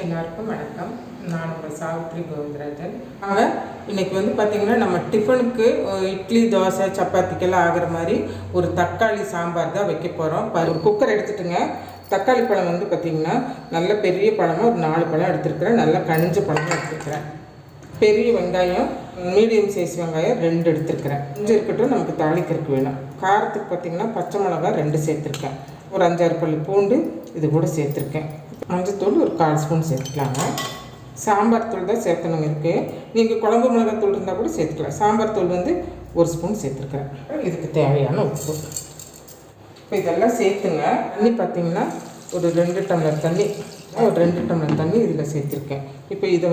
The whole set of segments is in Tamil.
எல்லாருக்கும் வணக்கம். நான் உங்கள் சாவித்ரி கோவிந்தராஜன். இன்னைக்கு பார்த்திங்கன்னா நம்ம டிஃபனுக்கு இட்லி, தோசை, சப்பாத்திக்கெல்லாம் ஆகிற மாதிரி ஒரு தக்காளி சாம்பார் தான் வைக்க போகிறோம். ஒரு குக்கர் எடுத்துட்டுங்க. தக்காளி பழம் பார்த்திங்கன்னா நல்ல பெரிய பழமாக ஒரு 4 பழம் எடுத்துருக்குறேன். நல்லா கனிஞ்ச பழமும் எடுத்துருக்குறேன். பெரிய வெங்காயம், மீடியம் சைஸ் வெங்காயம் 2 எடுத்துருக்குறேன். கொஞ்சம் இருக்கட்டும், நமக்கு தாளிக்கிறதுக்கு வேணும். காரத்துக்கு பார்த்திங்கன்னா பச்சை மிளகா 2 சேர்த்துருக்கேன். ஒரு 5-6 பல்லு பூண்டு இது கூட சேர்த்துருக்கேன். மஞ்சத்தூள் ஒரு 1/4 ஸ்பூன் சேர்த்துக்கலாங்க. சாம்பார் தூள் தான் சேர்க்கணுங்க இருக்குது. நீங்கள் குழம்பு மிளகாத்தூள் இருந்தால் கூட சேர்த்துக்கலாம். சாம்பார் தூள் 1 ஸ்பூன் சேர்த்துருக்குறேன். இதுக்கு தேவையான உப்பு. இப்போ இதெல்லாம் சேர்த்துங்க. தண்ணி பார்த்திங்கன்னா ஒரு 2 டம்ளர் தண்ணி, ஒரு 2 டம்ளர் தண்ணி இதில் சேர்த்துருக்கேன். இப்போ இதை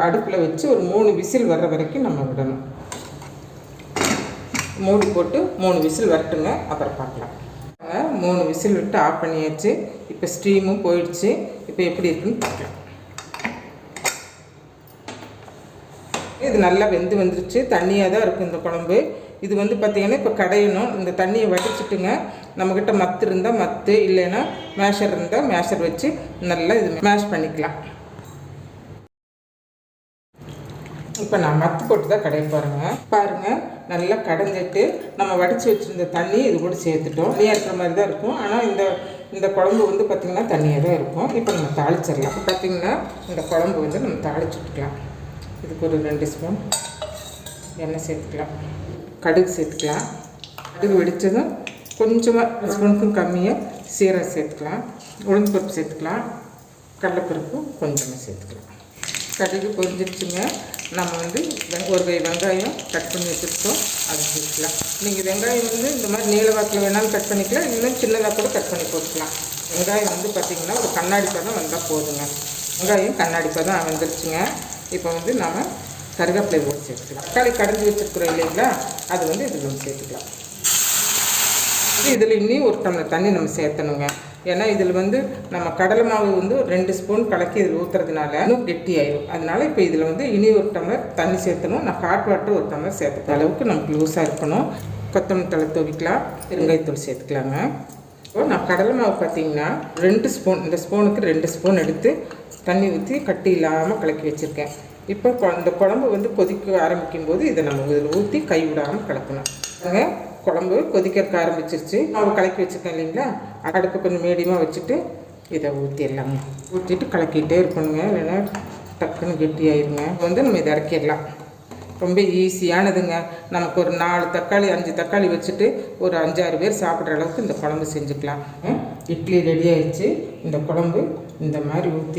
அடுப்பில் வச்சு ஒரு 3 விசில் வர்ற வரைக்கும் நம்ம விடணும். மூடி போட்டு 3 விசில் வரட்டுங்க, அப்புறம் பார்க்கலாம். 3 விசில் விட்டு ஆஃப் பண்ணியாச்சு. இப்போ ஸ்டீமும் போயிடுச்சு. இப்போ எப்படி இருக்குன்னு பார்க்கலாம். இது நல்லா வந்துருச்சு. தண்ணியாக தான் இருக்கும் இந்த குழம்பு. இது பார்த்திங்கன்னா இப்போ கடையணும். இந்த தண்ணியை வடிச்சிட்டுங்க. நம்மக்கிட்ட மத்து இருந்தால் மத்து, இல்லைன்னா மேஷர் இருந்தால் மேஷர் வச்சு நல்லா இது மேஷ் பண்ணிக்கலாம். இப்போ நான் மத்து போட்டு தான் கடைய பாருங்கள். நல்லா கடைஞ்சிட்டு நம்ம வடித்து வச்சுருந்த தண்ணி இது கூட சேர்த்துட்டோம். தண்ணியாக இருக்கிற மாதிரி தான் இருக்கும். ஆனால் இந்த குழம்பு பார்த்திங்கன்னா தண்ணியாக தான் இருக்கும். இப்போ நம்ம தாளிச்சிடலாம். பார்த்திங்கன்னா இந்த குழம்பு நம்ம தாளிச்சுட்டுக்கலாம். இதுக்கு ஒரு 2 ஸ்பூன் எண்ணெய் சேர்த்துக்கலாம். கடுகு சேர்த்துக்கலாம். கடுகு வெடித்ததும் கொஞ்சமாக 1 ஸ்பூனுக்கும் கம்மியாக சீரகம் சேர்த்துக்கலாம். உளுந்து பருப்பு சேர்த்துக்கலாம். கடலைப்பருப்பு கொஞ்சமாக சேர்த்துக்கலாம். கடுகு பொரிஞ்சிடுச்சுங்க. நம்ம ஒரு கை வெங்காயம் கட் பண்ணி வச்சுருக்கோம், அது சேர்த்துக்கலாம். நீங்கள் வெங்காயம் இந்த மாதிரி நீள வாக்கில் வேணாலும் கட் பண்ணிக்கலாம், இன்னும் சின்னதாக கூட கட் பண்ணி போட்டுக்கலாம். வெங்காயம் பார்த்திங்கன்னா ஒரு கண்ணாடி பதம் வந்தால் போதுங்க. வெங்காயம் கண்ணாடி பதம் வந்துருச்சுங்க. இப்போ நம்ம கருவேப்பிலை போட்டு சேர்த்துக்கலாம். தக்காளி கடைஞ்சி வச்சுருக்குறோம் இல்லைங்களா, அது இதில் சேர்த்துக்கலாம். இதில் இன்னும் 1 டம்ளர் தண்ணி நம்ம சேர்த்தணுங்க. ஏன்னா இதில் நம்ம கடலை மாவு 2 ஸ்பூன் கலக்கி இதில் ஊற்றுறதுனால இன்னும் கெட்டி ஆயிடும். அதனால் இப்போ இதில் இனி 1 டம்ளர் தண்ணி சேர்த்தணும். நான் ஹாட் வாட்டர் 1 டம்ளர் சேர்த்த அளவுக்கு நமக்கு லூஸாக இருக்கணும். கொத்தமல்லி தழை துவிக்கலாம். பெருங்காயத்தூள் சேர்த்துக்கலாங்க. இப்போ நான் கடலை மாவு பார்த்திங்கன்னா 2 ஸ்பூன், இந்த ஸ்பூனுக்கு 2 ஸ்பூன் எடுத்து தண்ணி ஊற்றி கட்டி இல்லாமல் கலக்கி வச்சுருக்கேன். இப்போ இந்த குழம்பு கொதிக்க ஆரம்பிக்கும் போது இதை நம்ம இதில் ஊற்றி கை விடாமல் கலக்கணும். குழம்பு கொதிக்க ஆரம்பிச்சிருச்சு. மாவு கலக்கி வச்சுருக்கேன் இல்லைங்களா, அடுப்பு கொஞ்சம் மீடியமாக வச்சுட்டு இதை ஊற்றிடலாங்க. ஊற்றிட்டு கலக்கிட்டே இருக்கணுங்க, இல்லைன்னா டக்குன்னு கெட்டி ஆயிருங்க. நம்ம இதை இறக்கிடலாம். ரொம்ப ஈஸியானதுங்க. நமக்கு ஒரு 4 தக்காளி 5 தக்காளி வச்சுட்டு ஒரு 5-6 பேர் சாப்பிட்ற அளவுக்கு இந்த குழம்பு செஞ்சுக்கலாம். இட்லி ரெடி ஆயிடுச்சு. இந்த குழம்பு இந்த மாதிரி ஊற்றி